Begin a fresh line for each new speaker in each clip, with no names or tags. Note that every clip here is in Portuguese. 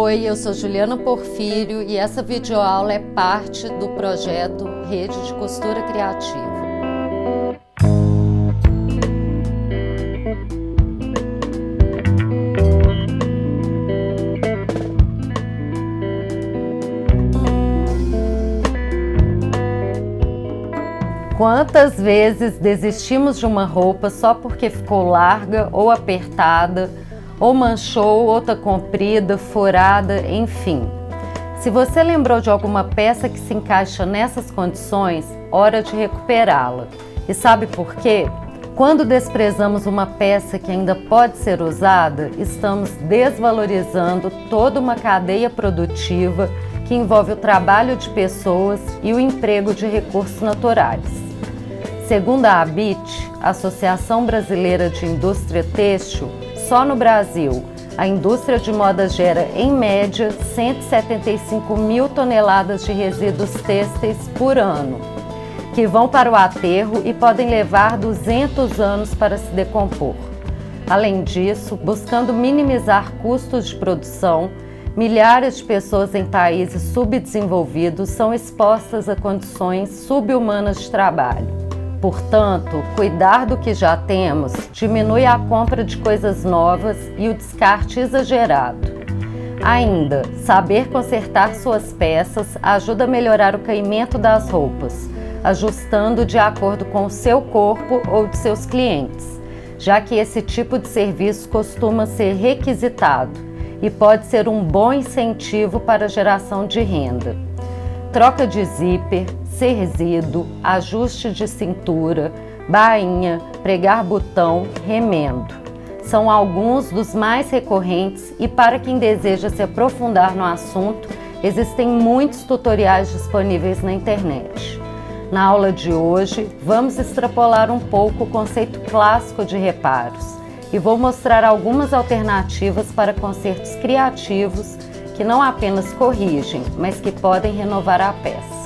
Oi, eu sou Juliana Porfírio e essa videoaula é parte do projeto Rede de Costura Criativa. Quantas vezes desistimos de uma roupa só porque ficou larga ou apertada, ou manchou, ou tá comprida, furada, enfim. Se você lembrou de alguma peça que se encaixa nessas condições, hora de recuperá-la. E sabe por quê? Quando desprezamos uma peça que ainda pode ser usada, estamos desvalorizando toda uma cadeia produtiva que envolve o trabalho de pessoas e o emprego de recursos naturais. Segundo a ABIT, Associação Brasileira de Indústria Têxtil, só no Brasil, a indústria de moda gera, em média, 175 mil toneladas de resíduos têxteis por ano, que vão para o aterro e podem levar 200 anos para se decompor. Além disso, buscando minimizar custos de produção, milhares de pessoas em países subdesenvolvidos são expostas a condições subhumanas de trabalho. Portanto, cuidar do que já temos diminui a compra de coisas novas e o descarte exagerado. Ainda, saber consertar suas peças ajuda a melhorar o caimento das roupas, ajustando de acordo com o seu corpo ou de seus clientes, já que esse tipo de serviço costuma ser requisitado e pode ser um bom incentivo para a geração de renda. Troca de zíper, cerzido, ajuste de cintura, bainha, pregar botão, remendo. São alguns dos mais recorrentes e para quem deseja se aprofundar no assunto, existem muitos tutoriais disponíveis na internet. Na aula de hoje, vamos extrapolar um pouco o conceito clássico de reparos e vou mostrar algumas alternativas para consertos criativos que não apenas corrigem, mas que podem renovar a peça.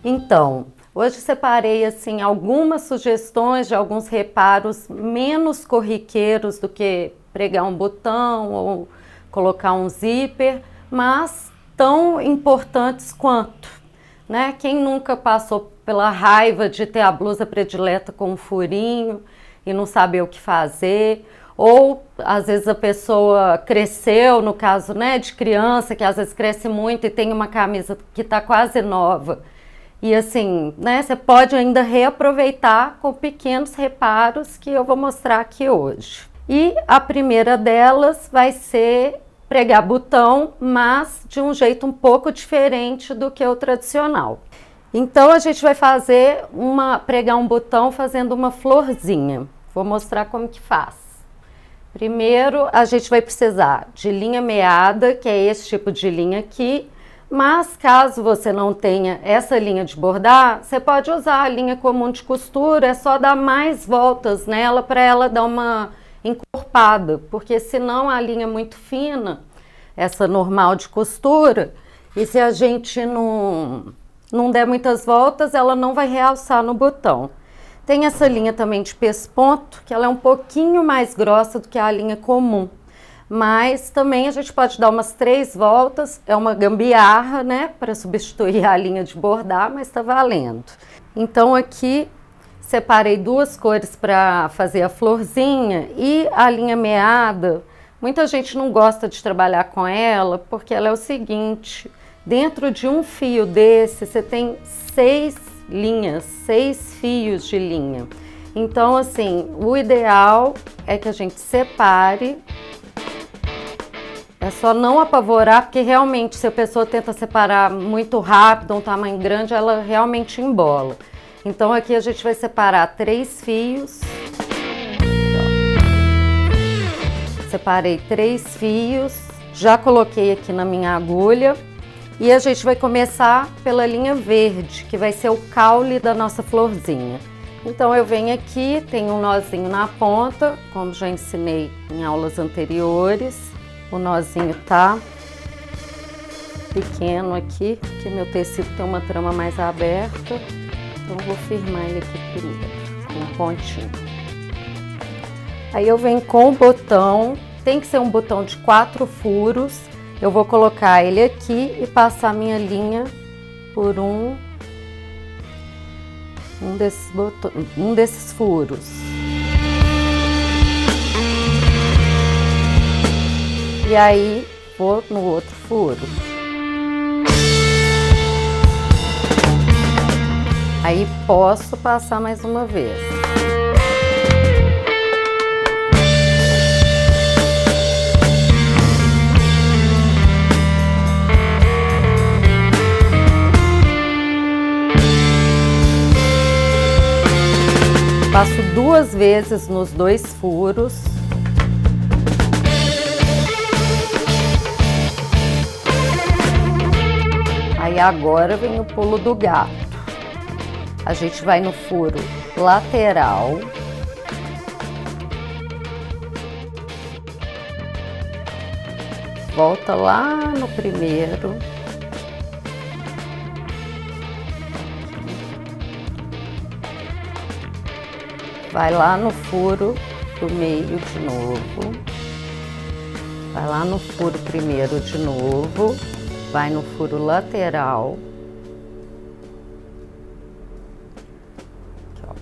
Então, hoje separei assim algumas sugestões de alguns reparos menos corriqueiros do que pregar um botão ou colocar um zíper, mas tão importantes quanto, né? Quem nunca passou pela raiva de ter a blusa predileta com um furinho e não saber o que fazer? Ou, às vezes, a pessoa cresceu, no caso, né, de criança, que às vezes cresce muito e tem uma camisa que está quase nova. E assim, né, você pode ainda reaproveitar com pequenos reparos que eu vou mostrar aqui hoje. E a primeira delas vai ser pregar botão, mas de um jeito um pouco diferente do que o tradicional. Então, a gente vai pregar um botão fazendo uma florzinha. Vou mostrar como que faz. Primeiro, a gente vai precisar de linha meada, que é esse tipo de linha aqui, mas caso você não tenha essa linha de bordar, você pode usar a linha comum de costura, é só dar mais voltas nela para ela dar uma encorpada, porque senão a linha é muito fina, essa normal de costura, e se a gente não der muitas voltas, ela não vai realçar no botão. Tem essa linha também de pesponto, que ela é um pouquinho mais grossa do que a linha comum. Mas também a gente pode dar umas 3 voltas, é uma gambiarra, né, para substituir a linha de bordar, mas tá valendo. Então aqui separei 2 cores para fazer a florzinha e a linha meada. Muita gente não gosta de trabalhar com ela, porque ela é o seguinte, dentro de um fio desse, você tem 6 linhas, 6 fios de linha. Então, assim, o ideal é que a gente separe. É só não apavorar, porque realmente se a pessoa tenta separar muito rápido, um tamanho grande, ela realmente embola. Então aqui a gente vai separar 3 fios. Separei 3 fios, já coloquei aqui na minha agulha. E a gente vai começar pela linha verde, que vai ser o caule da nossa florzinha. Então eu venho aqui, tem um nozinho na ponta, como já ensinei em aulas anteriores. O nozinho tá pequeno aqui, porque meu tecido tem uma trama mais aberta. Então eu vou firmar ele aqui primeiro, com um pontinho. Aí eu venho com o botão, tem que ser um botão de 4 furos. Eu vou colocar ele aqui e passar minha linha por um desses furos. E aí, vou no outro furo. Aí, posso passar mais uma vez. Passo 2 vezes nos 2 furos. Aí agora vem o pulo do gato. A gente vai no furo lateral. Volta lá no primeiro. Vai lá no furo do meio de novo. Vai lá no furo primeiro de novo. Vai no furo lateral. Aqui, ó.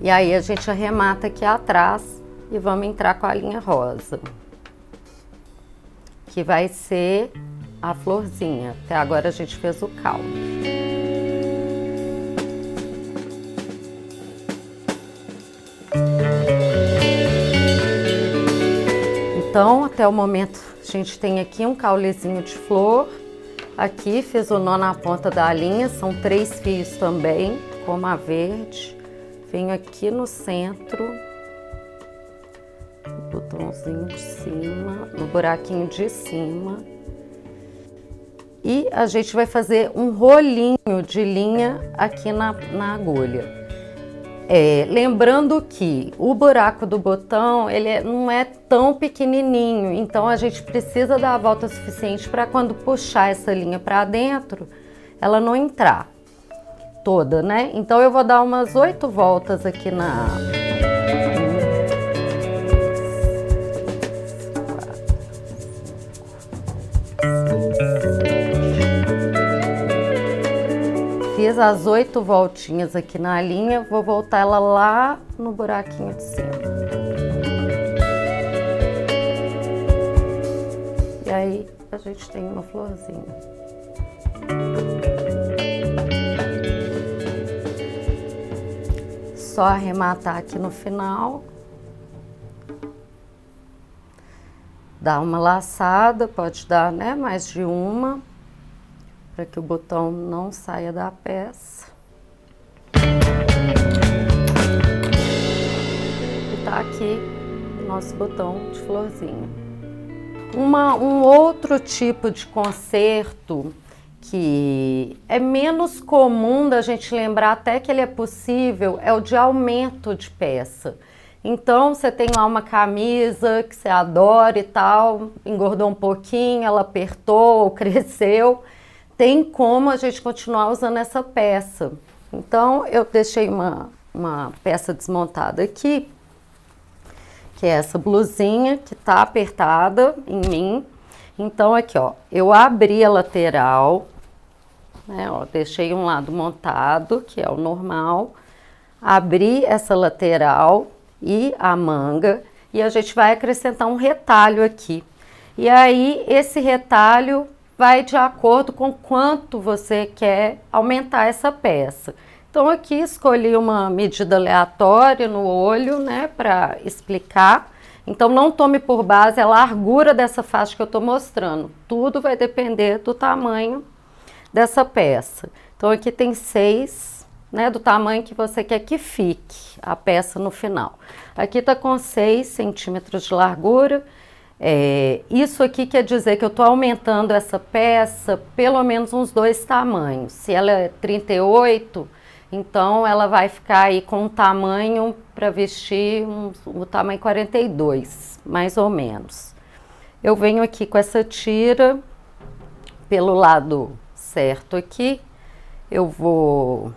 E aí a gente arremata aqui atrás e vamos entrar com a linha rosa. Que vai ser a florzinha. Até agora a gente fez o caule. Então, até o momento, a gente tem aqui um caulezinho de flor. Aqui, fiz o nó na ponta da linha, são 3 fios também, como a verde. Venho aqui no centro, no botãozinho de cima, no buraquinho de cima. E a gente vai fazer um rolinho de linha aqui na agulha. Lembrando que o buraco do botão ele não é tão pequenininho, então a gente precisa dar a volta suficiente para quando puxar essa linha para dentro, ela não entrar toda, né? Então eu vou dar umas 8 voltas aqui na... Fiz as 8 voltinhas aqui na linha, vou voltar ela lá no buraquinho de cima. E aí a gente tem uma florzinha. Só arrematar aqui no final. Dar uma laçada, pode dar, né, mais de uma. Para que o botão não saia da peça. E tá aqui o nosso botão de florzinha. Um outro tipo de conserto que é menos comum da gente lembrar até que ele é possível é o de aumento de peça. Então, você tem lá uma camisa que você adora e tal, engordou um pouquinho, ela apertou ou cresceu. Tem como a gente continuar usando essa peça. Então, eu deixei uma peça desmontada aqui, que é essa blusinha que tá apertada em mim. Então, aqui, ó, eu abri a lateral, né, ó, deixei um lado montado, que é o normal, abri essa lateral e a manga, e a gente vai acrescentar um retalho aqui. E aí, esse retalho vai de acordo com quanto você quer aumentar essa peça. Então aqui escolhi uma medida aleatória no olho, né, para explicar. Então não tome por base a largura dessa faixa que eu tô mostrando. Tudo vai depender do tamanho dessa peça. Então aqui tem 6, né, do tamanho que você quer que fique a peça no final. Aqui tá com 6 centímetros de largura. Isso aqui quer dizer que eu estou aumentando essa peça pelo menos uns 2 tamanhos. Se ela é 38, então ela vai ficar aí com um tamanho para vestir o tamanho 42, mais ou menos. Eu venho aqui com essa tira pelo lado certo aqui. Eu vou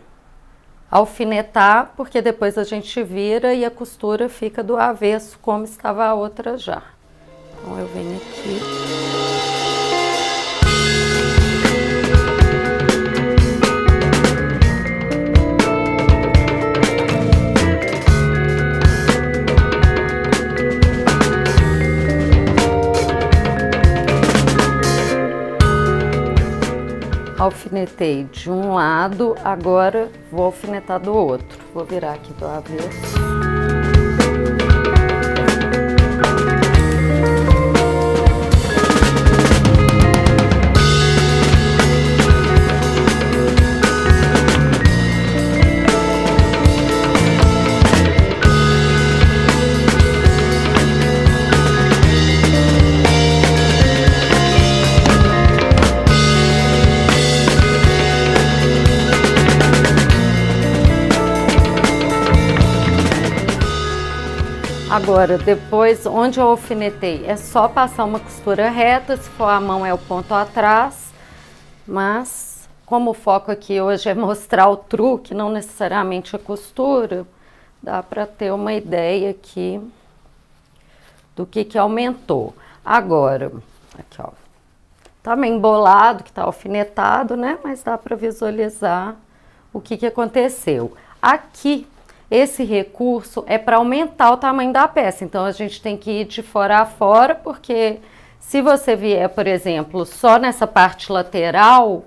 alfinetar, porque depois a gente vira e a costura fica do avesso, como estava a outra já. Então eu venho aqui. alfinetei de um lado, agora vou alfinetar do outro. Vou virar aqui do avesso. Agora, depois, onde eu alfinetei, é só passar uma costura reta, se for a mão é o ponto atrás, mas como o foco aqui hoje é mostrar o truque, não necessariamente a costura, dá para ter uma ideia aqui do que aumentou. Agora, aqui ó, tá meio embolado, que tá alfinetado, né, mas dá para visualizar o que aconteceu. Aqui, esse recurso é para aumentar o tamanho da peça, então a gente tem que ir de fora a fora, porque se você vier, por exemplo, só nessa parte lateral,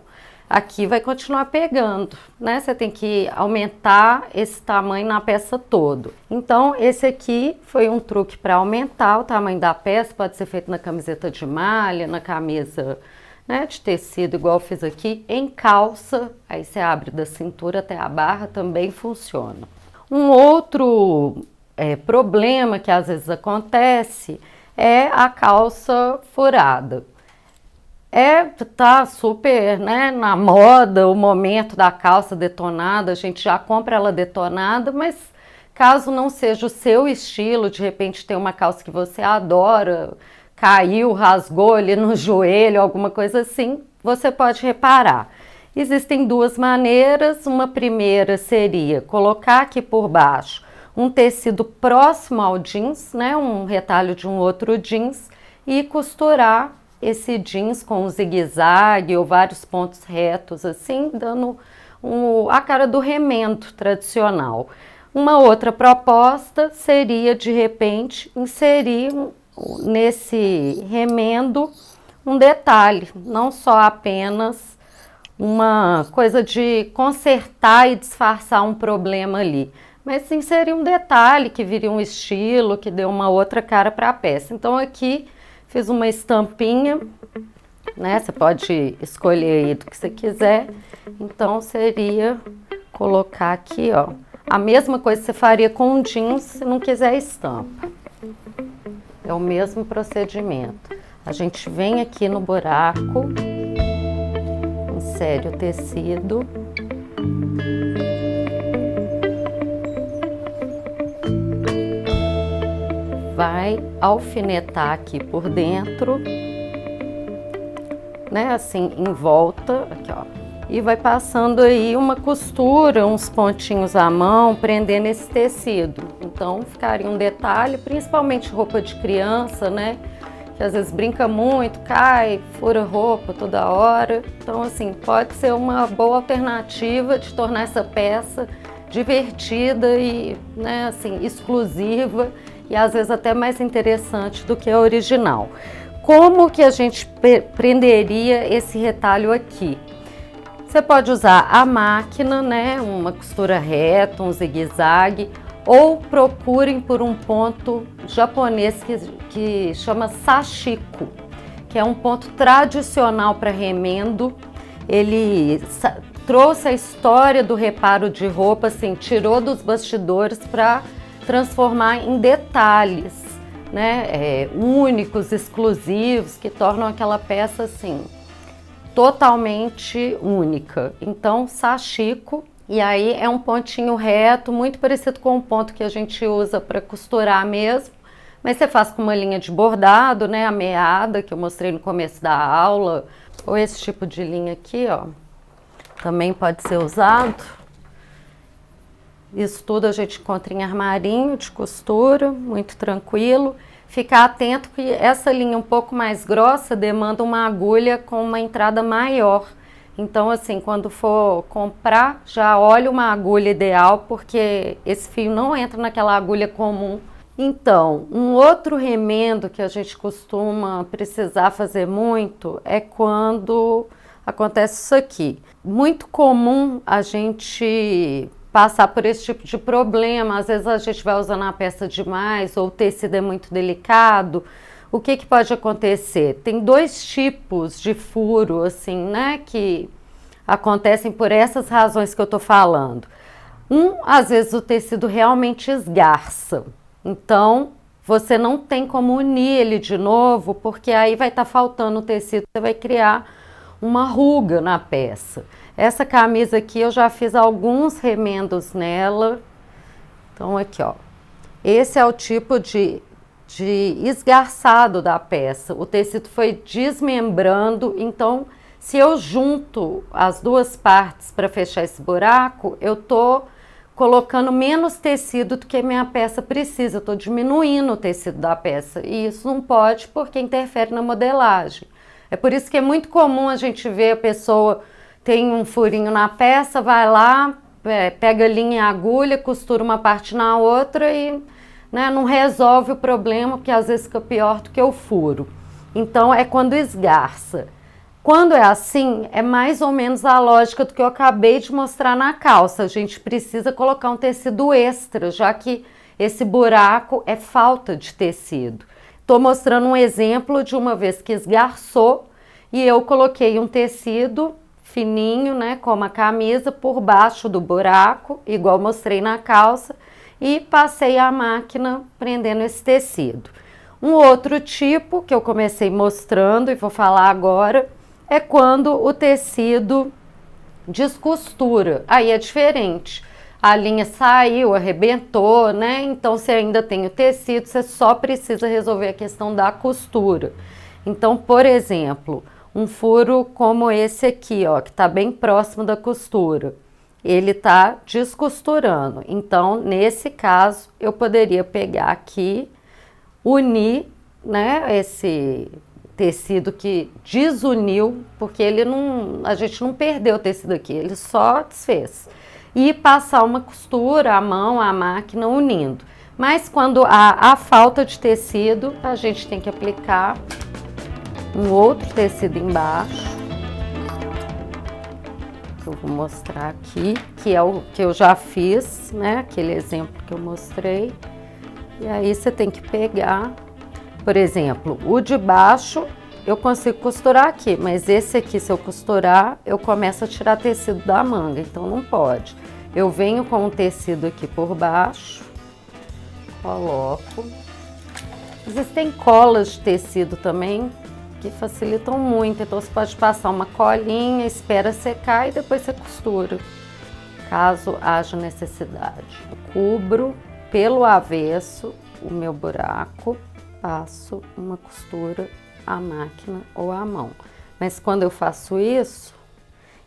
aqui vai continuar pegando, né? Você tem que aumentar esse tamanho na peça toda. Então, esse aqui foi um truque para aumentar o tamanho da peça, pode ser feito na camiseta de malha, na camisa, né, de tecido, igual eu fiz aqui, em calça, aí você abre da cintura até a barra, também funciona. Um outro problema que às vezes acontece é a calça furada. Tá super, né, na moda o momento da calça detonada, a gente já compra ela detonada, mas caso não seja o seu estilo, de repente tem uma calça que você adora, caiu, rasgou ali no joelho, alguma coisa assim, você pode reparar. Existem duas maneiras, uma primeira seria colocar aqui por baixo um tecido próximo ao jeans, né, um retalho de um outro jeans, e costurar esse jeans com um zigue-zague ou vários pontos retos assim, dando a cara do remendo tradicional. Uma outra proposta seria, de repente, inserir nesse remendo um detalhe, não só apenas uma coisa de consertar e disfarçar um problema ali, mas inserir um detalhe que viria um estilo, que deu uma outra cara para a peça. Então aqui fiz uma estampinha, né? Você pode escolher aí do que você quiser. Então seria colocar aqui, ó, a mesma coisa que você faria com um jeans se não quiser estampa. É o mesmo procedimento. A gente vem aqui no buraco, insere o tecido, vai alfinetar aqui por dentro, né, assim, em volta, aqui ó, e vai passando aí uma costura, uns pontinhos à mão, prendendo esse tecido. Então ficaria um detalhe, principalmente roupa de criança, né, que às vezes brinca muito, cai, fura roupa toda hora. Então, assim, pode ser uma boa alternativa de tornar essa peça divertida e, né, assim, exclusiva e às vezes até mais interessante do que a original. Como que a gente prenderia esse retalho aqui? Você pode usar a máquina, né, uma costura reta, um zigue-zague, ou procurem por um ponto japonês que chama sashiko, que é um ponto tradicional para remendo. Ele trouxe a história do reparo de roupa, assim, tirou dos bastidores para transformar em detalhes, né, únicos, exclusivos, que tornam aquela peça assim totalmente única. Então, sashiko. E aí é um pontinho reto, muito parecido com o ponto que a gente usa para costurar mesmo, mas você faz com uma linha de bordado, né, a meada, que eu mostrei no começo da aula, ou esse tipo de linha aqui, ó, também pode ser usado. Isso tudo a gente encontra em armarinho de costura, muito tranquilo. Ficar atento que essa linha um pouco mais grossa demanda uma agulha com uma entrada maior. Então, assim, quando for comprar, já olhe uma agulha ideal, porque esse fio não entra naquela agulha comum. Então, um outro remendo que a gente costuma precisar fazer muito é quando acontece isso aqui. Muito comum a gente passar por esse tipo de problema, às vezes a gente vai usando a peça demais ou o tecido é muito delicado. O que pode acontecer? Tem dois tipos de furo, assim, né, que acontecem por essas razões que eu tô falando. Às vezes o tecido realmente esgarça, então você não tem como unir ele de novo, porque aí vai estar faltando o tecido, você vai criar uma ruga na peça. Essa camisa aqui eu já fiz alguns remendos nela, então aqui ó, esse é o tipo de esgarçado da peça, o tecido foi desmembrando, então se eu junto as duas partes para fechar esse buraco, eu tô colocando menos tecido do que minha peça precisa, eu estou diminuindo o tecido da peça e isso não pode porque interfere na modelagem. É por isso que é muito comum a gente ver a pessoa tem um furinho na peça, vai lá, pega linha e agulha, costura uma parte na outra e né, não resolve o problema, porque às vezes fica pior do que o furo. Então é quando esgarça. Quando é assim, é mais ou menos a lógica do que eu acabei de mostrar na calça. A gente precisa colocar um tecido extra, já que esse buraco é falta de tecido. Estou mostrando um exemplo de uma vez que esgarçou e eu coloquei um tecido fininho, né, como a camisa, por baixo do buraco, igual mostrei na calça, e passei a máquina prendendo esse tecido. Um outro tipo que eu comecei mostrando e vou falar agora é quando o tecido descostura. Aí é diferente. A linha saiu, arrebentou, né? Então, se ainda tem o tecido, você só precisa resolver a questão da costura. Então, por exemplo, um furo como esse aqui, ó, que tá bem próximo da costura, ele tá descosturando. Então, nesse caso, eu poderia pegar aqui, unir, né, esse tecido que desuniu, porque ele não, a gente não perdeu o tecido aqui, ele só desfez. E passar uma costura, a mão, a máquina unindo. Mas quando há a falta de tecido, a gente tem que aplicar um outro tecido embaixo. Eu vou mostrar aqui, que é o que eu já fiz, né? Aquele exemplo que eu mostrei. E aí você tem que pegar, por exemplo, o de baixo eu consigo costurar aqui, mas esse aqui, se eu costurar, eu começo a tirar tecido da manga, então não pode. Eu venho com o tecido aqui por baixo, coloco. Existem colas de tecido também, que facilitam muito, então você pode passar uma colinha, espera secar e depois você costura, caso haja necessidade. Eu cubro pelo avesso o meu buraco, passo uma costura à máquina ou à mão. Mas quando eu faço isso,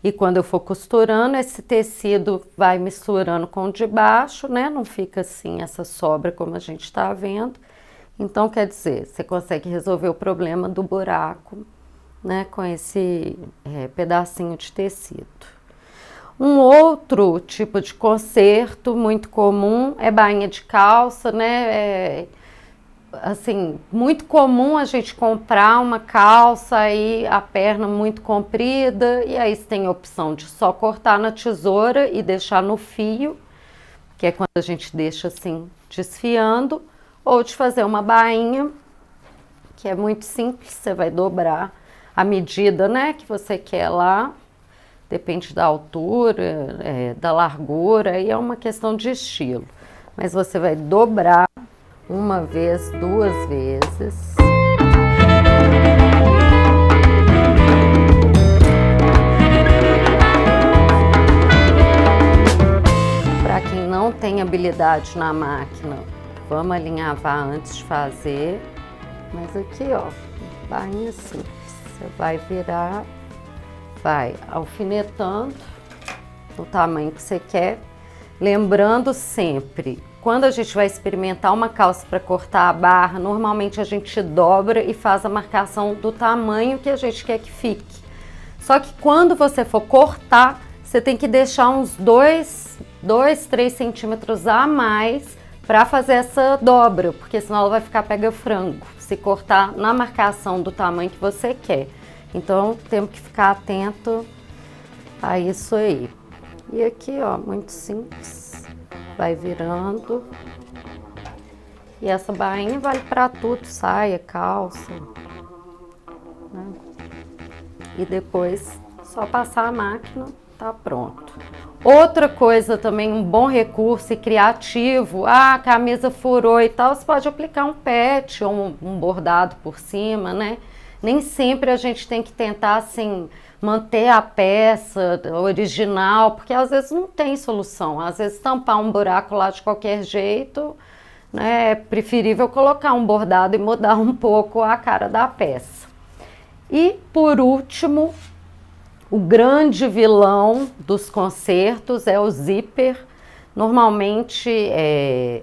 e quando eu for costurando, esse tecido vai misturando com o de baixo, né? Não fica assim essa sobra como a gente está vendo. Então, quer dizer, você consegue resolver o problema do buraco, né, com esse pedacinho de tecido. Um outro tipo de conserto muito comum é bainha de calça, né? Assim, muito comum a gente comprar uma calça aí, a perna muito comprida, e aí você tem a opção de só cortar na tesoura e deixar no fio, que é quando a gente deixa assim, desfiando, ou de fazer uma bainha, que é muito simples, você vai dobrar a medida, né, que você quer lá, depende da altura, da largura, e é uma questão de estilo. Mas você vai dobrar uma vez, duas vezes. Para quem não tem habilidade na máquina, vamos alinhavar antes de fazer. Mas aqui, ó, bainha simples. Você vai virar, vai alfinetando no tamanho que você quer. Lembrando sempre, quando a gente vai experimentar uma calça para cortar a barra, normalmente a gente dobra e faz a marcação do tamanho que a gente quer que fique. Só que quando você for cortar, você tem que deixar uns 2, 3 centímetros a mais para fazer essa dobra, porque senão ela vai ficar pega-frango, se cortar na marcação do tamanho que você quer. Então temos que ficar atento a isso aí. E aqui, ó, muito simples, vai virando. E essa bainha vale para tudo, saia, calça, né? E depois só passar a máquina, tá pronto. Outra coisa também, um bom recurso e criativo, a camisa furou e tal, você pode aplicar um patch ou um bordado por cima, né? Nem sempre a gente tem que tentar, assim, manter a peça original, porque às vezes não tem solução. Às vezes tampar um buraco lá de qualquer jeito, né? É preferível colocar um bordado e mudar um pouco a cara da peça. E, por último, o grande vilão dos concertos é o zíper. Normalmente é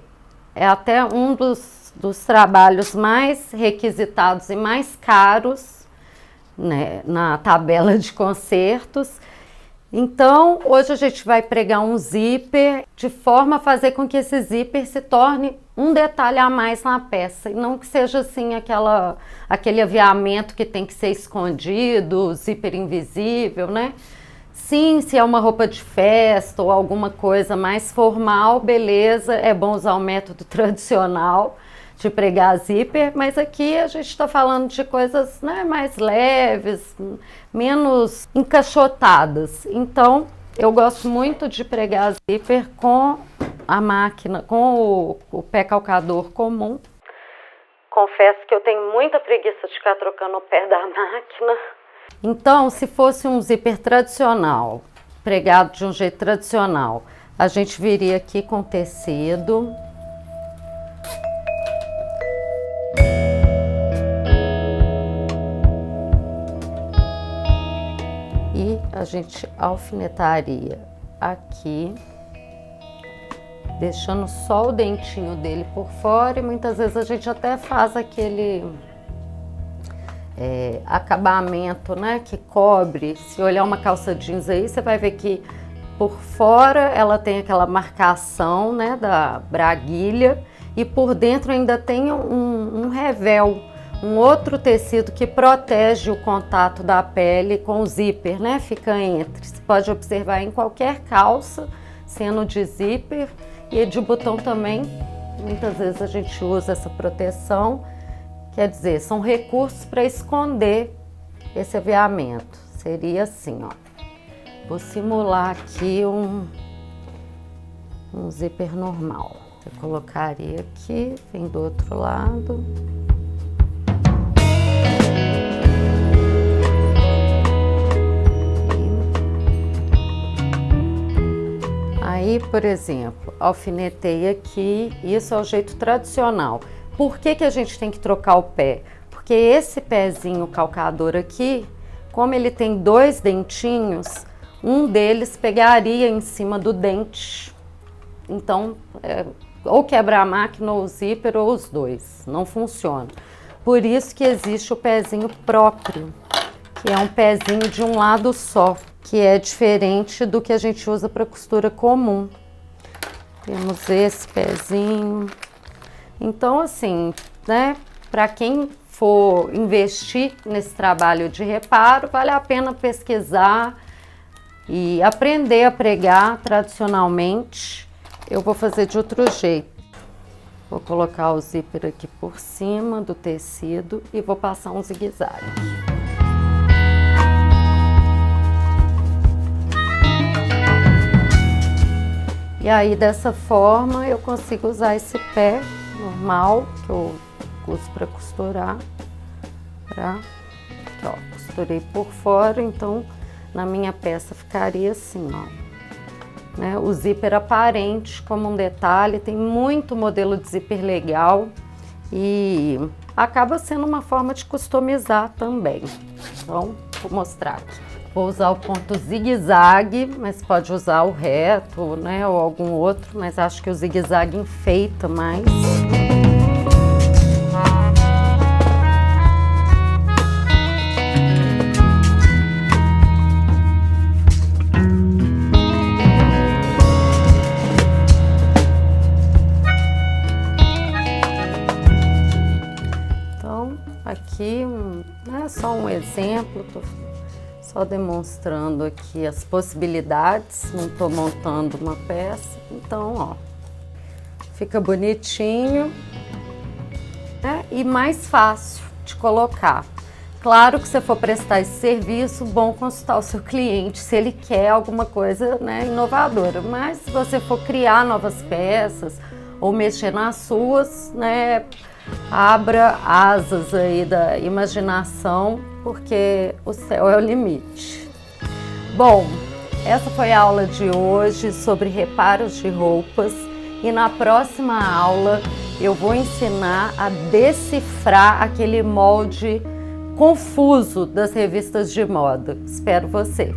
até um dos trabalhos mais requisitados e mais caros, né, na tabela de concertos. Então, hoje a gente vai pregar um zíper de forma a fazer com que esse zíper se torne um detalhe a mais na peça, e não que seja assim aquele aviamento que tem que ser escondido, zíper invisível, né? Sim, se é uma roupa de festa ou alguma coisa mais formal, beleza, é bom usar o método tradicional de pregar zíper, mas aqui a gente está falando de coisas, né, mais leves, menos encaixotadas. Então, eu gosto muito de pregar zíper com a máquina, com o pé calcador comum. Confesso que eu tenho muita preguiça de ficar trocando o pé da máquina. Então, se fosse um zíper tradicional, pregado de um jeito tradicional, a gente viria aqui com tecido. E a gente alfinetaria aqui, deixando só o dentinho dele por fora, e muitas vezes a gente até faz aquele acabamento, né, que cobre. Se olhar uma calça jeans aí, você vai ver que por fora ela tem aquela marcação, né, da braguilha, e por dentro ainda tem um revel, um outro tecido que protege o contato da pele com o zíper, né? Fica entre. Você pode observar em qualquer calça, sendo de zíper e de botão também. Muitas vezes a gente usa essa proteção. Quer dizer, são recursos para esconder esse aviamento. Seria assim, ó. Vou simular aqui um zíper normal. Eu colocaria aqui, vem do outro lado. Aí, por exemplo, alfinetei aqui, isso é o jeito tradicional. Por que a gente tem que trocar o pé? Porque esse pezinho calcador aqui, como ele tem dois dentinhos, um deles pegaria em cima do dente. Então, ou quebra a máquina ou o zíper ou os dois, não funciona. Por isso que existe o pezinho próprio, que é um pezinho de um lado só, que é diferente do que a gente usa para costura comum. Temos esse pezinho. Então, assim, né, para quem for investir nesse trabalho de reparo, vale a pena pesquisar e aprender a pregar tradicionalmente. Eu vou fazer de outro jeito. Vou colocar o zíper aqui por cima do tecido e vou passar um zigue-zague. E aí, dessa forma, eu consigo usar esse pé normal, que eu uso para costurar. Aqui, ó, costurei por fora, então, na minha peça ficaria assim, ó. Né? O zíper aparente como um detalhe, tem muito modelo de zíper legal e acaba sendo uma forma de customizar também. Então, vou mostrar aqui. Vou usar o ponto zigue-zague, mas pode usar o reto, né, ou algum outro, mas acho que o zigue-zague enfeita mais. Então, Aqui, só um exemplo, tô só demonstrando aqui as possibilidades, não tô montando uma peça. Então, ó, fica bonitinho, né? E mais fácil de colocar. Claro que se você for prestar esse serviço, bom consultar o seu cliente se ele quer alguma coisa, né, inovadora. Mas se você for criar novas peças ou mexer nas suas, né, abra asas aí da imaginação, porque o céu é o limite. Bom, essa foi a aula de hoje sobre reparos de roupas e na próxima aula eu vou ensinar a decifrar aquele molde confuso das revistas de moda. Espero você!